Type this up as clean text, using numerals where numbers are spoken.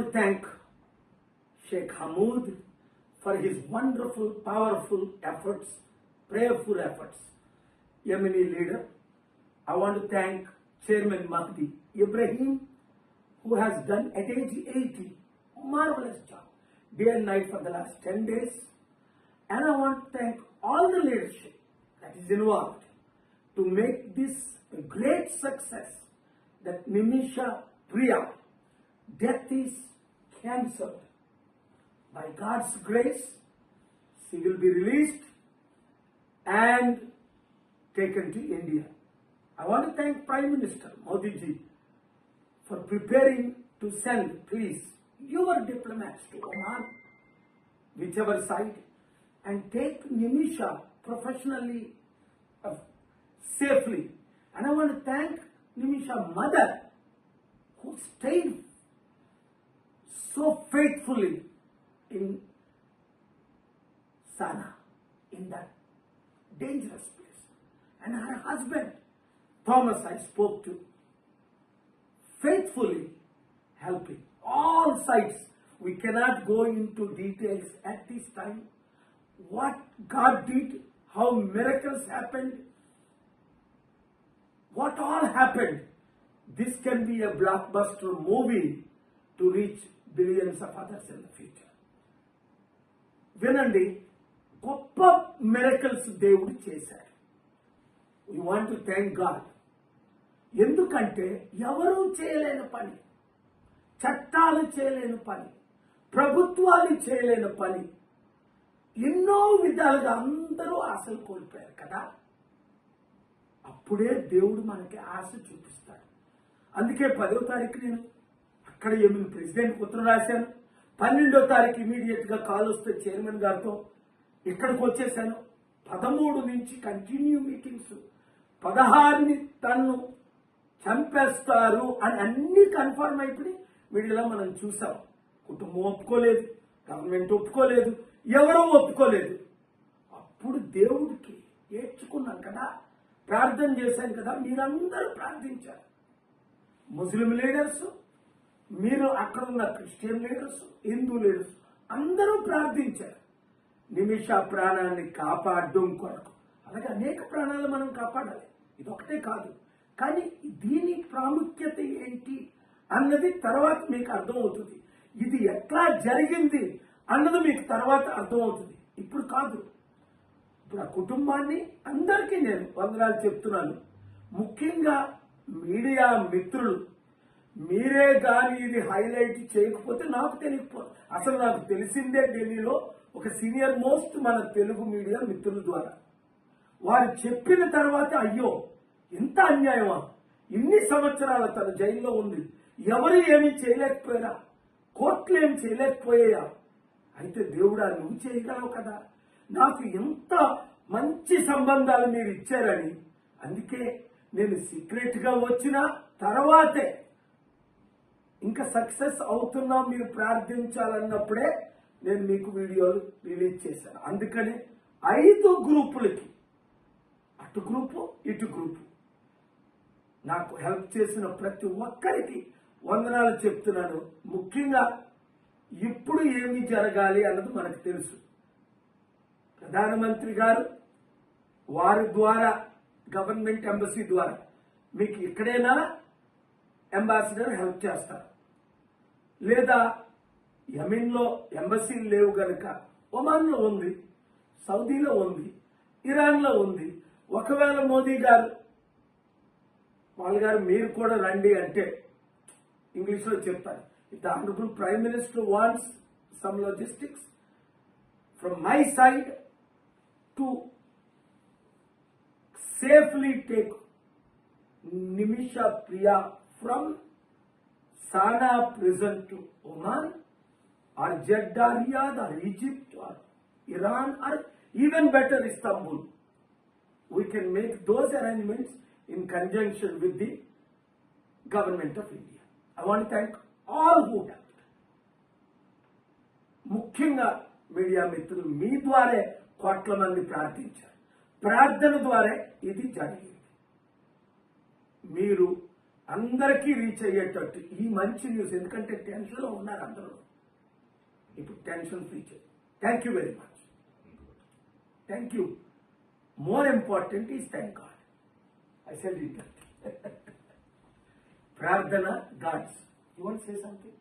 to thank Sheikh Hamoud for his wonderful, powerful efforts, prayerful efforts. Yemeni leader. I want to thank Chairman Mahdi Ibrahim, who has done at age 80 marvelous job, day and night for the last 10 days. And I want to thank all the leadership that is involved to make this a great success, that Nimisha Priya death is cancelled. By God's grace, she will be released and taken to India. I want to thank Prime Minister Modi ji for preparing to send, please, your diplomats to Oman, whichever side, and take Nimisha professionally, safely. And I want to thank Nimisha's mother, who stayed so faithfully in Sana, in that dangerous place. And her husband, Thomas, I spoke to, faithfully helping all sides. We cannot go into details at this time. What God did, how miracles happened, what all happened. This can be a blockbuster movie to reach billions of others in the future. వినండి, గొప్ప miracles దేవుడు చేశాడు. We want to thank God. ఎందుకంటే ఎవరూ చేయలేని పని, చట్టాలు చేయలేని పని, ప్రభుత్వాలు చేయలేని పని, ఎన్నో విధాలుగా అందరూ ఆశలు కోల్పోయారు కదా. అప్పుడే దేవుడు మనకి ఆశ చూపిస్తాడు. అందుకే 10వ తారీఖు నేను అక్కడ ఏమైనా ప్రెసిడెంట్కి ఉత్తరం రాశాను. 12వ తారీఖు ఇమీడియట్గా కాల్ వస్తే చైర్మన్ గారితో ఇక్కడికి వచ్చేసాను. 13 నుంచి కంటిన్యూ మీటింగ్స్, 16ని తన్ను చంపేస్తారు అని అన్ని కన్ఫర్మ్ అయిపోయి మీడియాలో మనం చూసాం. కుటుంబం ఒప్పుకోలేదు, గవర్నమెంట్ ఒప్పుకోలేదు, ఎవరూ ఒప్పుకోలేదు. అప్పుడు దేవుడికి ఏడ్చుకున్నాం కదా, ప్రార్థన చేశాను కదా, మీరందరూ ప్రార్థించారు. ముస్లిం లీడర్స్, మీరు అక్కడ ఉన్న క్రిస్టియన్ లీడర్స్, హిందూ లీడర్స్ అందరూ ప్రార్థించారు నిమిష ప్రాణాన్ని కాపాడడం కొరకు. అలాగే అనేక ప్రాణాలు మనం కాపాడాలి, ఇదొకటే కాదు. కానీ దీని ప్రాముఖ్యత ఏంటి అన్నది తర్వాత మీకు అర్థమవుతుంది. ఇది ఎట్లా జరిగింది అన్నది మీకు తర్వాత అర్థమవుతుంది, ఇప్పుడు కాదు. ఇప్పుడు ఆ కుటుంబాన్ని అందరికీ నేను వందనాలు చెప్తున్నాను. ముఖ్యంగా మీడియా మిత్రులు, మీరే కానీ ఇది హైలైట్ చేయకపోతే నాకు తెలియకపోదు. అసలు నాకు తెలిసిందే ఢిల్లీలో ఒక సీనియర్ మోస్ట్ మన తెలుగు మీడియా మిత్రుల ద్వారా. వారు చెప్పిన తర్వాత అయ్యో ఎంత అన్యాయమా, ఇన్ని సంవత్సరాల తన జైల్లో ఉంది, ఎవరు ఏమీ చేయలేకపోయారా, కోర్టులు ఏమి చేయలేకపోయా, అయితే దేవుడా నువ్వు చేయగలవు కదా, నాకు ఎంత మంచి సంబంధాలు మీరు ఇచ్చారని. అందుకే నేను సీక్రెట్ గా వచ్చిన తర్వాతే ఇంకా సక్సెస్ అవుతున్నా మీరు ప్రార్థించాలన్నప్పుడే నేను మీకు వీడియోలు రిలీజ్ చేశాను. అందుకని 5 గ్రూపులకి, అటు గ్రూపు ఇటు గ్రూపు, నాకు హెల్ప్ చేసిన ప్రతి ఒక్కరికి వందనాలు చెప్తున్నాను. ముఖ్యంగా ఇప్పుడు ఏమి జరగాలి అన్నది మనకు తెలుసు. ప్రధానమంత్రి గారు వారి ద్వారా, గవర్నమెంట్ ఎంబసీ ద్వారా మీకు ఇక్కడైనా అంబాసిడర్ హెల్ప్ చేస్తారు. లేదా యెమెన్లో ఎంబసీలు లేవు గనుక ఒమాన్లో ఉంది, సౌదీలో ఉంది, ఇరాన్లో ఉంది. ఒకవేళ మోదీ గారు వాళ్ళగారు మీరు కూడా రండి అంటే ఇంగ్లీష్లో చెప్తారు. If the honourable prime minister wants some logistics from my side to safely take Nimisha Priya from Sana prison to Oman or Jeddah, Riyadh or Egypt or Iran or even better Istanbul. We can make those arrangements in conjunction with the government of India. I want to thank all who helped. ముఖ్యంగా media మిత్రులు, మీ ద్వారే కోట్ల మంది ప్రార్థించారు. ప్రార్థన ద్వారా ఇది జరిగింది. మీరు అందరికీ రీచ్ అయ్యేటట్టు ఈ మంచి న్యూస్, ఎందుకంటే టెన్షన్లో ఉన్నారు అందరూ, ఇప్పుడు టెన్షన్ ఫ్రీ చేయి. Thank you very much. Thank you. More important is thank God. I sell it. ప్రార్థన gods. You want say something?